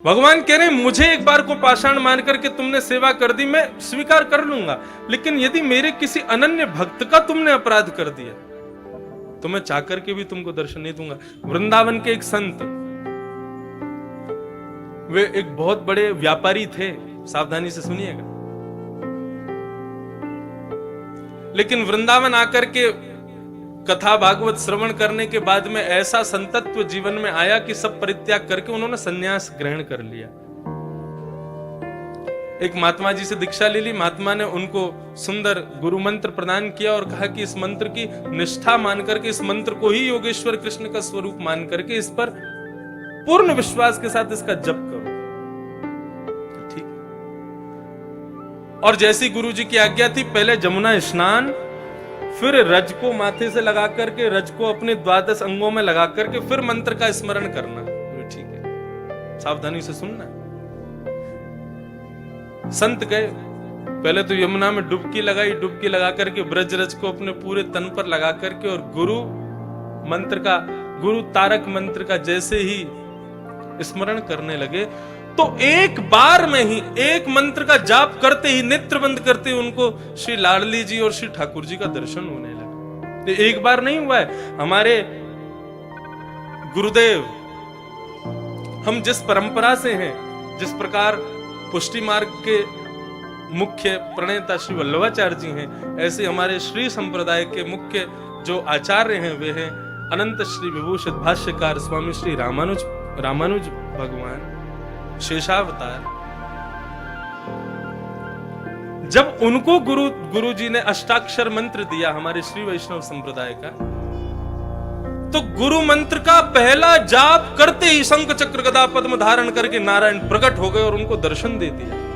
भगवान कह रहे हैं मुझे एक बार को पाषाण मान करके तुमने सेवा कर दी, मैं स्वीकार कर लूंगा, लेकिन यदि मेरे किसी अनन्य भक्त का तुमने अपराध कर दिया तो मैं चाह करके भी तुमको दर्शन नहीं दूंगा। वृंदावन के एक संत, वे एक बहुत बड़े व्यापारी थे, सावधानी से सुनिएगा, लेकिन वृंदावन आकर के कथा भागवत श्रवण करने के बाद में ऐसा संतत्व जीवन में आया कि सब परित्याग करके उन्होंने संन्यास ग्रहण कर लिया। एक महात्मा जी से दीक्षा ले ली, महात्मा ने उनको सुंदर गुरु मंत्र प्रदान किया और कहा कि इस मंत्र की निष्ठा मान करके, इस मंत्र को ही योगेश्वर कृष्ण का स्वरूप मान करके इस पर पूर्ण विश्वास के साथ इसका जप करो। ठीक है। और जैसी गुरु जी की आज्ञा थी, पहले जमुना स्नान, फिर रज को माथे से लगा करके, रज को अपने 12 अंगों में लगा करके फिर मंत्र का स्मरण करना। ठीक है, सावधानी से सुनना। संत गए, पहले तो यमुना में डुबकी लगाई, डुबकी लगा करके ब्रज रज को अपने पूरे तन पर लगा करके और गुरु तारक मंत्र का जैसे ही स्मरण करने लगे तो एक बार में ही एक मंत्र का जाप करते ही, नेत्र बंद करते ही उनको श्री लाडली जी और श्री ठाकुर जी का दर्शन होने लगा। ये एक बार नहीं हुआ है। हमारे गुरुदेव, हम जिस परंपरा से हैं, जिस प्रकार पुष्टि मार्ग के मुख्य प्रणेता श्री वल्लभाचार्य जी हैं, ऐसे हमारे श्री संप्रदाय के मुख्य जो आचार्य हैं वे हैं अनंत श्री विभूषित भाष्यकार स्वामी श्री रामानुज भगवान शेषावतार। जब उनको गुरु जी ने अष्टाक्षर मंत्र दिया हमारे श्री वैष्णव संप्रदाय का, तो गुरु मंत्र का पहला जाप करते ही शंख चक्र गदा पद्म धारण करके नारायण प्रकट हो गए और उनको दर्शन दे दिया।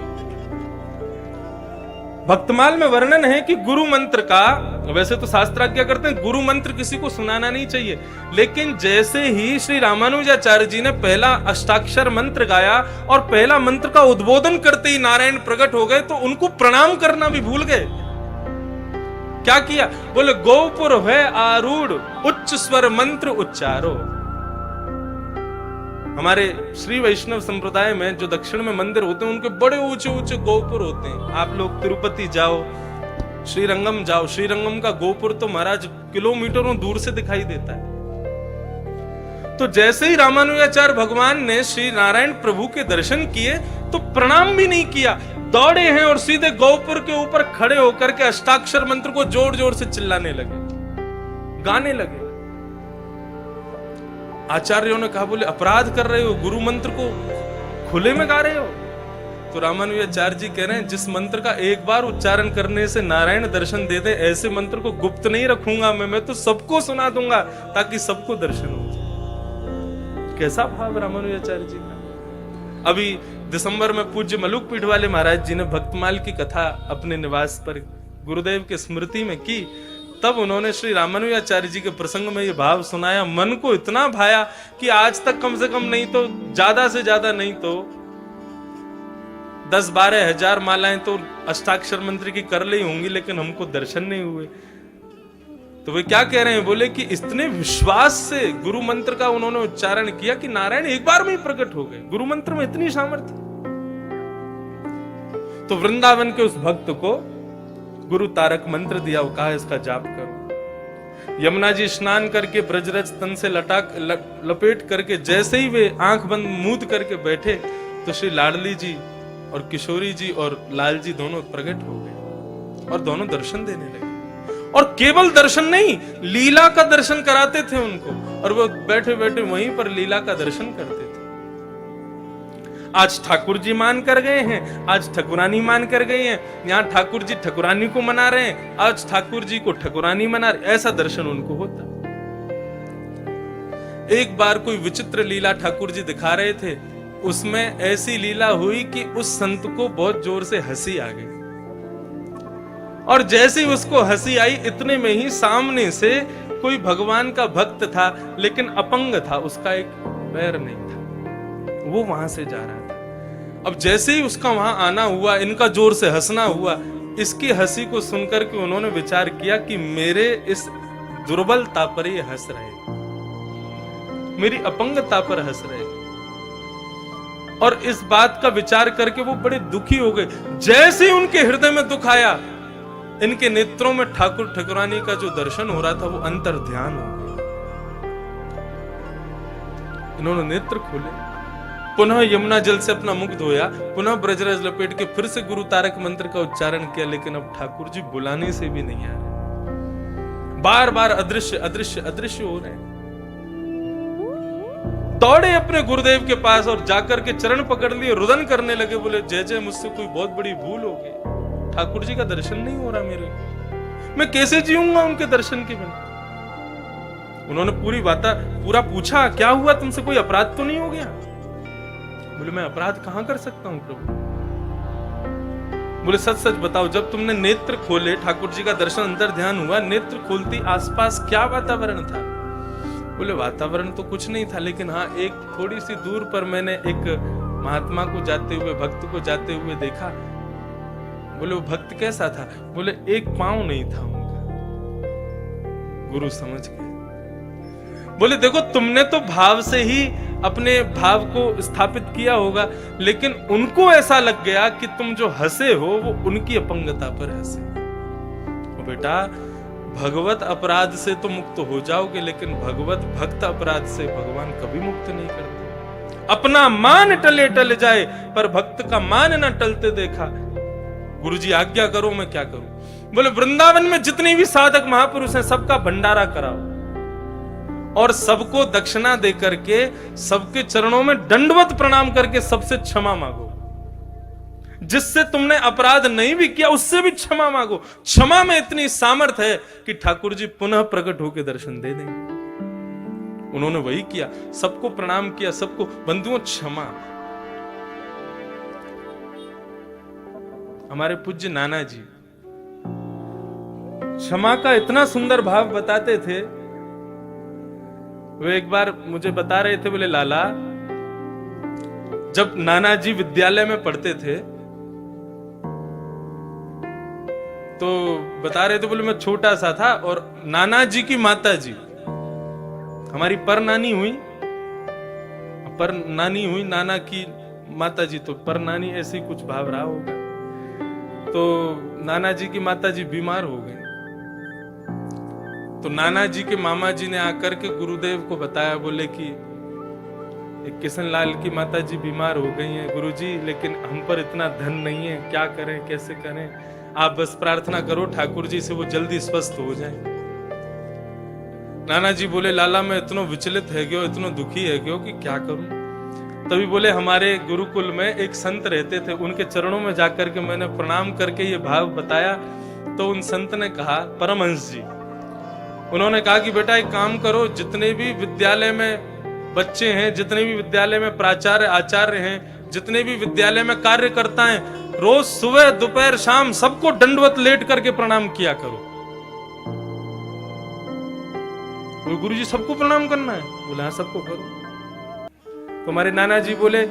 भक्तमाल में वर्णन है कि गुरु मंत्र का, वैसे तो शास्त्राज्ञा करते हैं गुरु मंत्र किसी को सुनाना नहीं चाहिए, लेकिन जैसे ही श्री रामानुजाचार्य जी ने पहला अष्टाक्षर मंत्र गाया और पहला मंत्र का उद्बोधन करते ही नारायण प्रकट हो गए, तो उनको प्रणाम करना भी भूल गए। क्या किया? बोले गोपुर है आरूढ़ उच्च स्वर मंत्र उच्चारो। हमारे श्री वैष्णव संप्रदाय में जो दक्षिण में मंदिर होते हैं उनके बड़े ऊंचे ऊंचे गोपुर होते हैं। आप लोग तिरुपति जाओ, श्रीरंगम जाओ, श्रीरंगम का गोपुर तो महाराज किलोमीटरों दूर से दिखाई देता है। तो जैसे ही रामानुजाचार्य भगवान ने श्री नारायण प्रभु के दर्शन किए तो प्रणाम भी नहीं किया, दौड़े हैं और सीधे गोपुर के ऊपर खड़े होकर के अष्टाक्षर मंत्र को जोर जोर से चिल्लाने लगे, गाने लगे। आचार्यों ने कहा, बोले अपराध कर रहे हो, गुरु मंत्र को खुले में गा रहे हो। तो रामानुजाचार्य जी कह रहे हैं, जिस मंत्र का एक बार उच्चारण करने से नारायण दर्शन दे दे, ऐसे मंत्र को गुप्त नहीं रखूंगा मैं तो सबको सुना दूंगा ताकि सबको दर्शन हो जाए। कैसा भाव रामानुजाचार्य जी का। अभी दिसंबर में पूज्य मलुक पीठ वाले महाराज जी ने भक्तमाल की कथा अपने निवास पर गुरुदेव के स्मृति में की, तब उन्होंने श्री रामानुजाचार्य जी के प्रसंग में ये भाव सुनाया। मन को इतना भाया कि आज तक कम से कम नहीं तो ज्यादा से ज्यादा नहीं तो 10-12 हजार मालाएं तो अष्टाक्षर मंत्र की कर ली होंगी, लेकिन हमको दर्शन नहीं हुए। तो वे क्या कह रहे हैं? बोले कि इतने विश्वास से गुरु मंत्र का उन्होंने उच्चारण किया कि नारायण एक बार में ही प्रकट हो गए। गुरु मंत्र में इतनी सामर्थ्य। तो वृंदावन के उस भक्त को गुरु तारक मंत्र दिया, वो कहा इसका जाप करो। यमुना जी स्नान करके ब्रजरज तन से लपेट करके जैसे ही वे आंख बंद मूंद करके बैठे तो श्री लाडली जी और किशोरी जी और लाल जी दोनों प्रकट हो गए और दोनों दर्शन देने लगे। और केवल दर्शन नहीं, लीला का दर्शन कराते थे उनको, और वो बैठे बैठे वहीं पर लीला का दर्शन करते थे। आज ठाकुर जी मान कर गए हैं, आज ठकुरानी मान कर गई हैं, यहाँ ठाकुर जी ठकुरानी को मना रहे हैं, आज ठाकुर जी को ठकुरानी मना रहे, ऐसा दर्शन उनको होता। एक बार कोई विचित्र लीला ठाकुर जी दिखा रहे थे, उसमें ऐसी लीला हुई कि उस संत को बहुत जोर से हंसी आ गई, और जैसे ही उसको हंसी आई इतने में ही सामने से कोई भगवान का भक्त था, लेकिन अपंग था, उसका एक पैर नहीं था, वो वहां से जा रहा था। अब जैसे ही उसका वहां आना हुआ, इनका जोर से हंसना हुआ, इसकी हंसी को सुनकर के उन्होंने विचार किया कि मेरे इस दुर्बलता पर ये हंस रहे, मेरी अपंगता पर हंस रहे। और इस बात का विचार करके वो बड़े दुखी हो गए। जैसे ही उनके हृदय में दुख आया, इनके नेत्रों में ठाकुर ठाकुरानी का जो दर्शन हो रहा था वो अंतर ध्यान हो गया। इन्होंने नेत्र खोले, पुनः यमुना जल से अपना मुख धोया, पुनः ब्रजरज लपेट के फिर से गुरु तारक मंत्र का उच्चारण किया, लेकिन अब ठाकुर जी बुलाने से भी नहीं आ रहे। बार बार अदृश्य अदृश्य अदृश्य हो रहे हैं। दौड़े अपने गुरुदेव के पास और जाकर के चरण पकड़ लिए, रुदन करने लगे, बोले जय जय मुझसे कोई बहुत बड़ी भूल हो गई, ठाकुर जी का दर्शन नहीं हो रहा मेरे को, मैं कैसे जीऊंगा उनके दर्शन के बिना। उन्होंने पूरा पूछा, क्या हुआ तुमसे, कोई अपराध तो नहीं हो गया? बोले मैं अपराध कहां कर सकता हूं प्रभु। बोले सच सच बताओ, जब तुमने नेत्र खोले, ठाकुर जी का दर्शन अंतर ध्यान हुआ, नेत्र खोलती आसपास क्या वातावरण था? बोले वातावरण तो कुछ नहीं था, लेकिन हाँ एक थोड़ी सी दूर पर मैंने एक महात्मा को जाते हुए, भक्त को जाते हुए देखा। बोले वो भक्त कैसा था? बोले एक पांव नहीं था उनका। गुरु समझ गए। बोले देखो तुमने तो भाव से ही अपने भाव को स्थापित किया होगा, लेकिन उनको ऐसा लग गया कि तुम जो हंसे हो वो उनकी अपंगता पर हंसे। तो बेटा भगवत अपराध से तो मुक्त हो जाओगे, लेकिन भगवत भक्त अपराध से भगवान कभी मुक्त नहीं करते। अपना मान टले टल जाए पर भक्त का मान न टलते देखा। गुरुजी आज्ञा करो, मैं क्या करूं? बोले वृंदावन में जितने भी साधक महापुरुष हैं सबका भंडारा कराओ और सबको दक्षिणा दे करके, सबके चरणों में दंडवत प्रणाम करके सबसे क्षमा मांगो। जिससे तुमने अपराध नहीं भी किया उससे भी क्षमा मांगो। क्षमा में इतनी सामर्थ्य है कि ठाकुर जी पुनः प्रकट होकर दर्शन दे देंगे। उन्होंने वही किया, सबको प्रणाम किया, सबको। बंधुओं क्षमा, हमारे पूज्य नाना जी क्षमा का इतना सुंदर भाव बताते थे। वे एक बार मुझे बता रहे थे, बोले लाला जब नाना जी विद्यालय में पढ़ते थे तो बता रहे थे, बोले मैं छोटा सा था और नाना जी की माता जी, हमारी पर नानी हुई, नाना की माता जी, तो पर नानी ऐसी कुछ भाव रहा होगा। तो नाना जी की माता जी बीमार हो गई, तो नाना जी के मामा जी ने आकर के गुरुदेव को बताया, बोले कि एक किशन लाल की माता जी बीमार हो गई हैं गुरुजी, लेकिन हम पर इतना धन नहीं है, क्या करें कैसे करें, आप बस प्रार्थना करो ठाकुर जी से वो जल्दी स्वस्थ हो जाए। नाना जी बोले लाला मैं इतना विचलित है गयो, इतना दुखी है गयो कि क्या करूं। तभी बोले हमारे गुरुकुल में एक संत रहते थे, उनके चरणों में जाकर के मैंने प्रणाम करके ये भाव बताया। तो उन संत ने कहा, परमहंस जी, उन्होंने कहा कि बेटा एक काम करो, जितने भी विद्यालय में बच्चे हैं, जितने भी विद्यालय में प्राचार्य आचार्य हैं, जितने भी विद्यालय में कार्यकर्ता हैं, रोज सुबह दोपहर शाम सबको दंडवत लेट करके प्रणाम किया करो। गुरुजी सबको प्रणाम करना है? बोला सबको करो। तो हमारे नाना जी बोले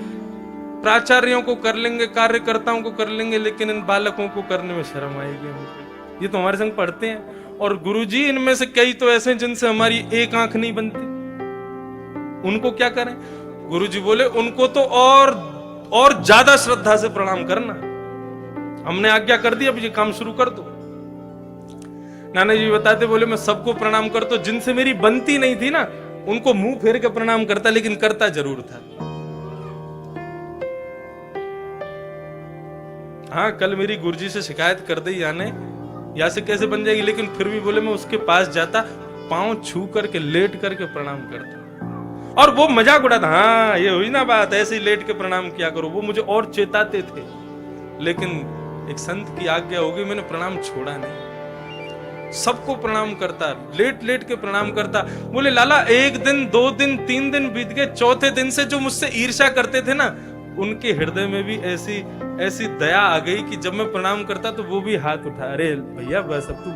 प्राचार्यों को कर लेंगे, कार्यकर्ताओं को कर लेंगे, लेकिन इन बालकों को करने में शर्म आएगी हमको, ये तो हमारे संग पढ़ते हैं। और गुरुजी इनमें से कई तो ऐसे हैं जिनसे हमारी एक आंख नहीं बनती, उनको क्या करें? गुरुजी बोले उनको तो और ज्यादा श्रद्धा से प्रणाम करना, हमने आज्ञा कर दी, अब ये काम शुरू कर दो। नाना जी बताते, बोले मैं सबको प्रणाम करता, जिनसे मेरी बनती नहीं थी ना उनको मुंह फेर के प्रणाम करता, लेकिन करता जरूर था। हाँ कल मेरी गुरुजी से शिकायत कर दी याने, या से कैसे बन जाएगी, लेकिन फिर भी बोले मैं उसके पास जाता, पांव छू करके लेट करके प्रणाम करता, और वो मजाक उड़ाता, हाँ ये हुई ना बात, ऐसे ही लेट के प्रणाम किया करो। वो मुझे और चेताते थे, लेकिन एक संत की आज्ञा हो गई, मैंने प्रणाम छोड़ा नहीं, सबको प्रणाम करता, लेट लेट के प्रणाम करता। बोले लाला एक दिन, 2 दिन, 3 दिन बीत गए, चौथे दिन से जो मुझसे ईर्ष्या करते थे ना, उनके हृदय में भी ऐसी दया आ गई कि जब मैं प्रणाम करता तो वो भी हाथ उठा, अरे भैया बस अब तू,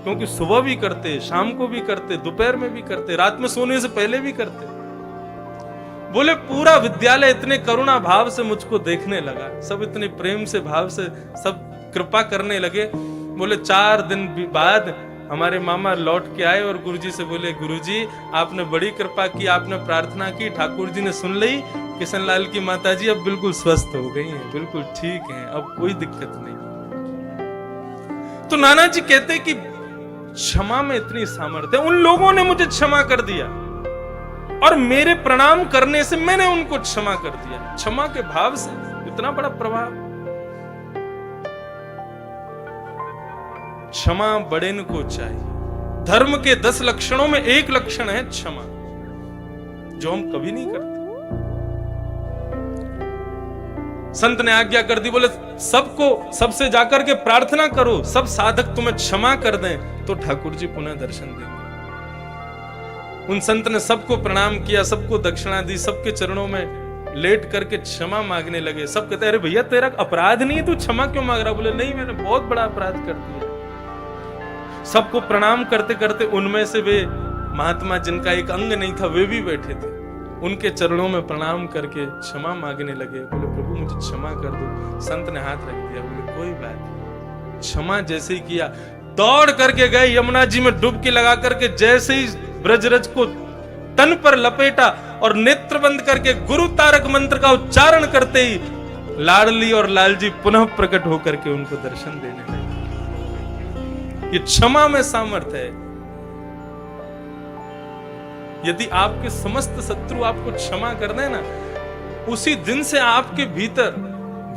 क्योंकि सुबह भी करते, शाम को भी करते, दोपहर में भी करते, रात में सोने से पहले भी करते। बोले पूरा विद्यालय इतने करुणा भाव से मुझको देखने लगा, सब इतने प्रेम से भाव से सब कृपा करने लगे। बोले 4 दिन बाद हमारे मामा लौट के आए और गुरुजी से बोले, गुरुजी आपने बड़ी कृपा की, आपने प्रार्थना की, ठाकुर जी ने सुन ली, किशनलाल की माताजी अब बिल्कुल स्वस्थ हो गई हैं, बिल्कुल ठीक हैं, अब कोई दिक्कत नहीं। तो नाना जी कहते कि क्षमा में इतनी सामर्थ्य है। उन लोगों ने मुझे क्षमा कर दिया और मेरे प्रणाम करने से मैंने उनको क्षमा कर दिया। क्षमा के भाव से इतना बड़ा प्रभाव। क्षमा बड़ेन को चाहिए। धर्म के 10 लक्षणों में एक लक्षण है क्षमा, जो हम कभी नहीं करते। संत ने आज्ञा कर दी, बोले सबको, सबसे जाकर के प्रार्थना करो, सब साधक तुम्हें क्षमा कर दें तो ठाकुर जी पुनः दर्शन देंगे। उन संत ने सबको प्रणाम किया, सबको दक्षिणा दी, सबके चरणों में लेट करके क्षमा मांगने लगे। सब कहते अरे भैया तेरा अपराध नहीं है, तू क्षमा क्यों मांग रहा? बोले नहीं, मैंने बहुत बड़ा अपराध कर दिया। सबको प्रणाम करते करते उनमें से वे महात्मा जिनका एक अंग नहीं था वे भी बैठे थे, उनके चरणों में प्रणाम करके क्षमा मांगने लगे। बोले प्रभु मुझे क्षमा कर दो। संत ने हाथ रख दिया, बोले कोई बात नहीं। क्षमा जैसे ही किया, दौड़ करके गए यमुना जी में डुबकी लगा करके, जैसे ही ब्रजरज को तन पर लपेटा और नेत्र बंद करके गुरु तारक मंत्र का उच्चारण करते ही लाडली और लालजी पुनः प्रकट होकर के उनको दर्शन देने लगे। ये क्षमा में सामर्थ्य है। यदि आपके समस्त शत्रु आपको क्षमा कर दें ना, उसी दिन से आपके भीतर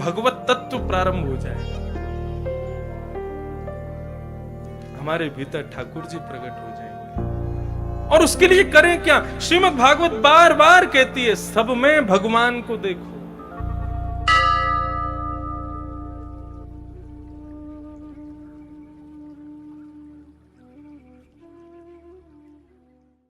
भगवत तत्व प्रारंभ हो जाएगा। हमारे भीतर ठाकुर जी प्रकट हो जाएंगे। और उसके लिए करें क्या? श्रीमद् भागवत बार बार कहती है, सब में भगवान को देखो।